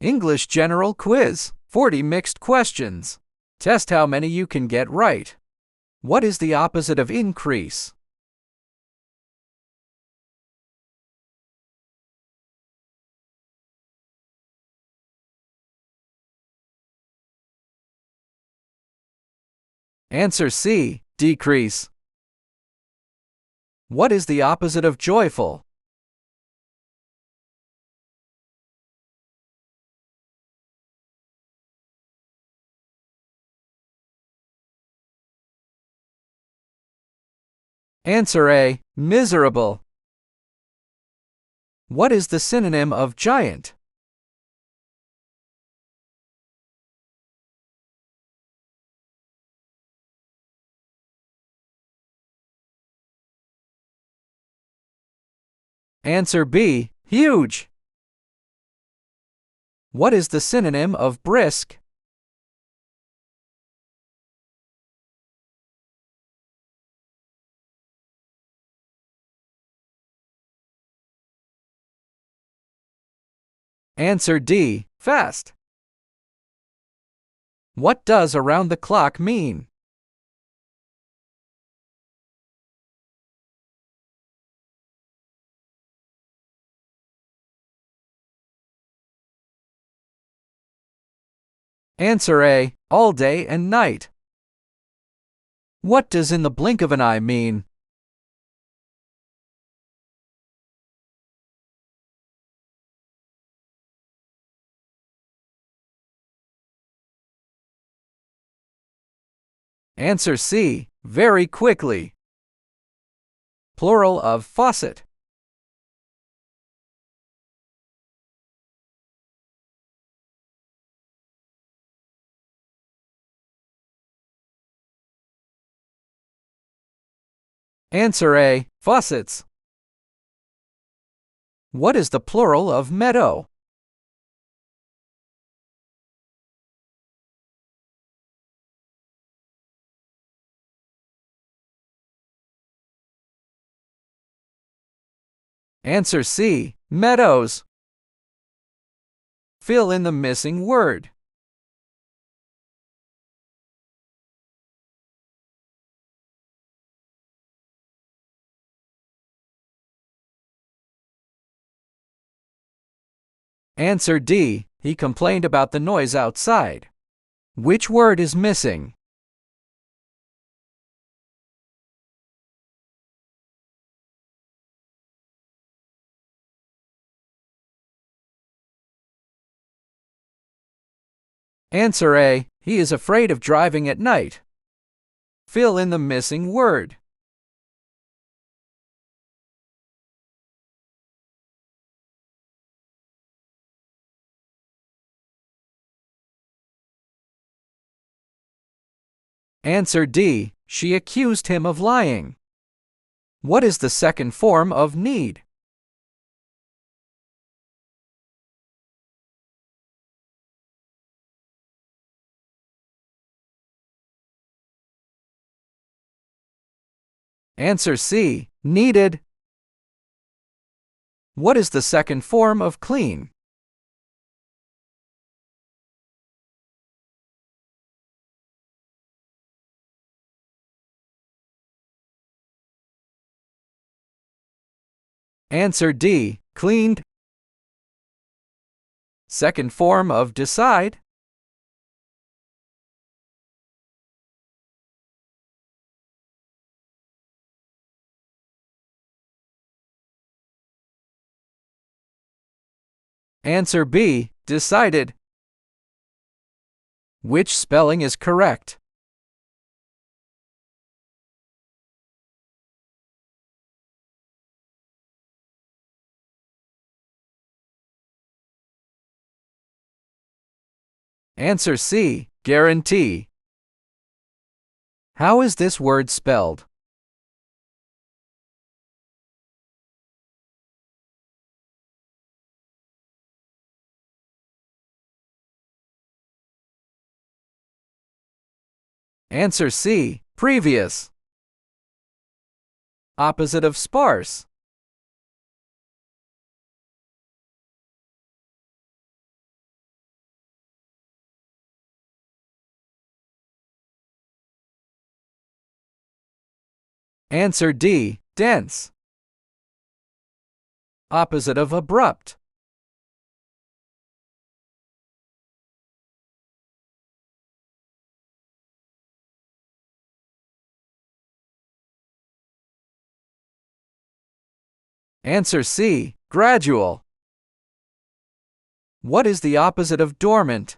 English General Quiz, 40 mixed questions. Test how many you can get right. What is the opposite of increase? Answer C, decrease. What is the opposite of joyful? Answer A, miserable. What is the synonym of giant? Answer B, huge. What is the synonym of brisk? Answer D, fast. What does around the clock mean? Answer A, all day and night. What does in the blink of an eye mean? Answer C, very quickly. Plural of faucet. Answer A, faucets. What is the plural of meadow? Answer C, meadows. Fill in the missing word. Answer D, he complained about the noise outside. Which word is missing? Answer A, he is afraid of driving at night. Fill in the missing word. Answer D, she accused him of lying. What is the second form of need? Answer C, needed. What is the second form of clean? Answer D, cleaned. Second form of decide? Answer B, decided. Which spelling is correct? Answer C, guarantee. How is this word spelled? Answer C, previous. Opposite of sparse. Answer D. Dense. Opposite of abrupt. Answer C. Gradual. What is the opposite of dormant?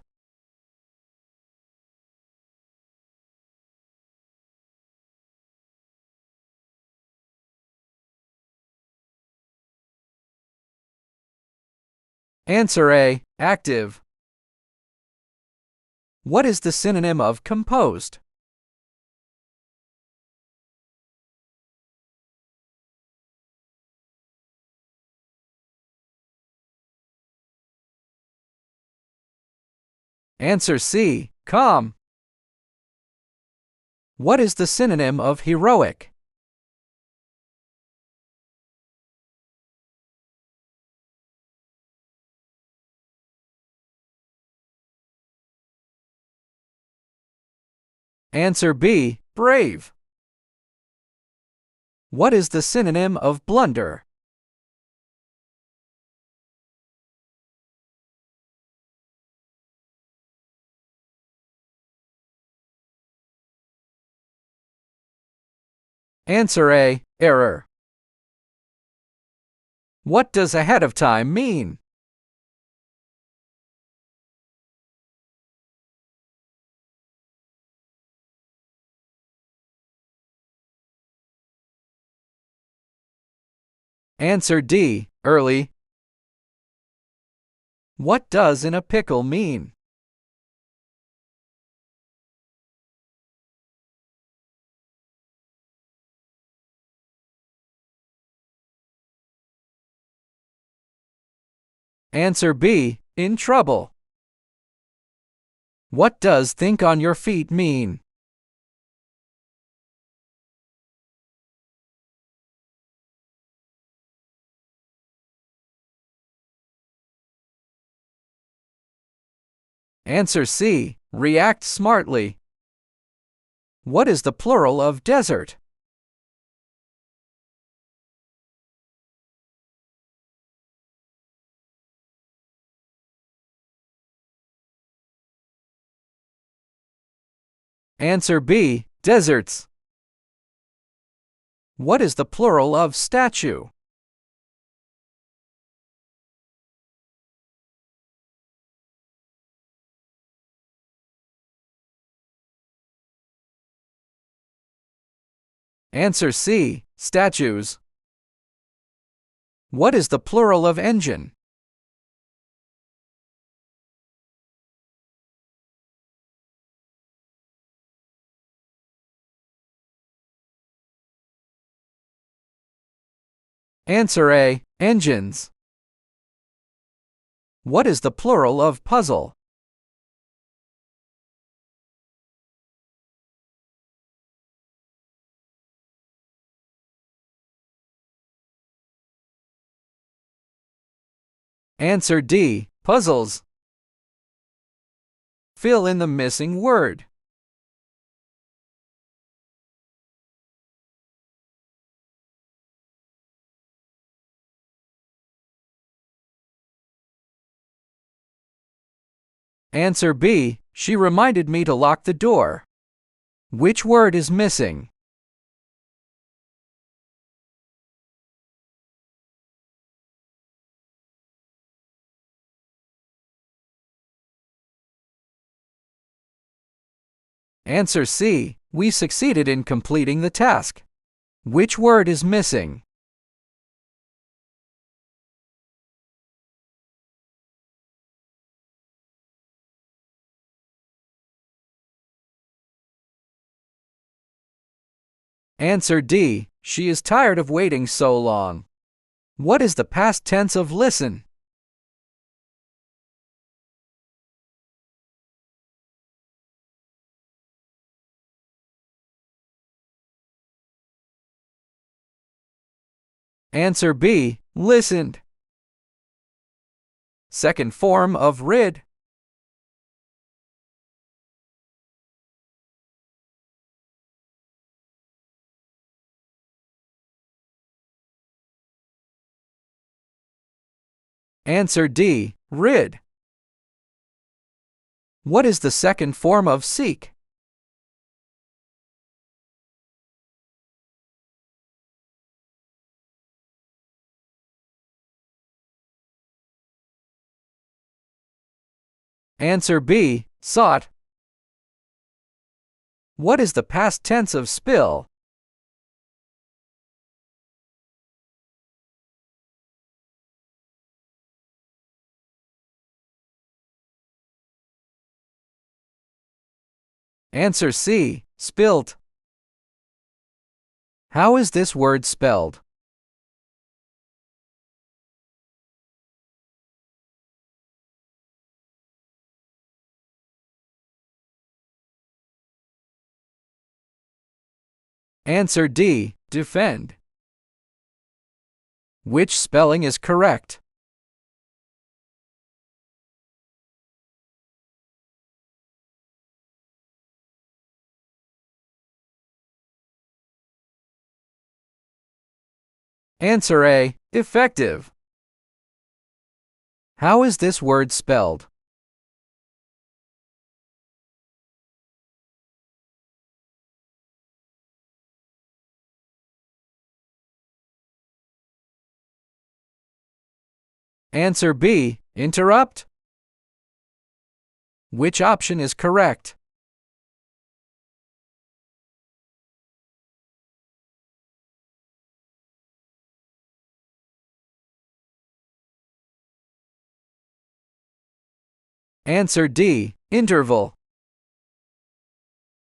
Answer A. Active. What is the synonym of composed? Answer C. Calm. What is the synonym of heroic? Answer B. Brave. What is the synonym of blunder? Answer A. Error. What does ahead of time mean? Answer D. Early. What does in a pickle mean? Answer B. In trouble. What does think on your feet mean? Answer C. React smartly. What is the plural of desert? Answer B. Deserts. What is the plural of statue? Answer C. Statues. What is the plural of engine? Answer A. Engines. What is the plural of puzzle? Answer D. Puzzles. Fill in the missing word. Answer B. She reminded me to lock the door. Which word is missing? Answer C. We succeeded in completing the task. Which word is missing? Answer D. She is tired of waiting so long. What is the past tense of listen? Answer B. Listened. Second form of rid. Answer D. Rid. What is the second form of seek? Answer B. Sought. What is the past tense of spill? Answer C. Spilt. How is this word spelled? Answer D. Defend. Which spelling is correct? Answer A. Effective. How is this word spelled? Answer B. Interrupt. Which option is correct? Answer D. Interval.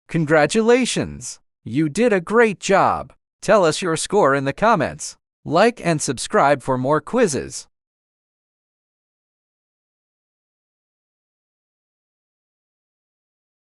Congratulations! You did a great job. Tell us your score in the comments. Like and subscribe for more quizzes.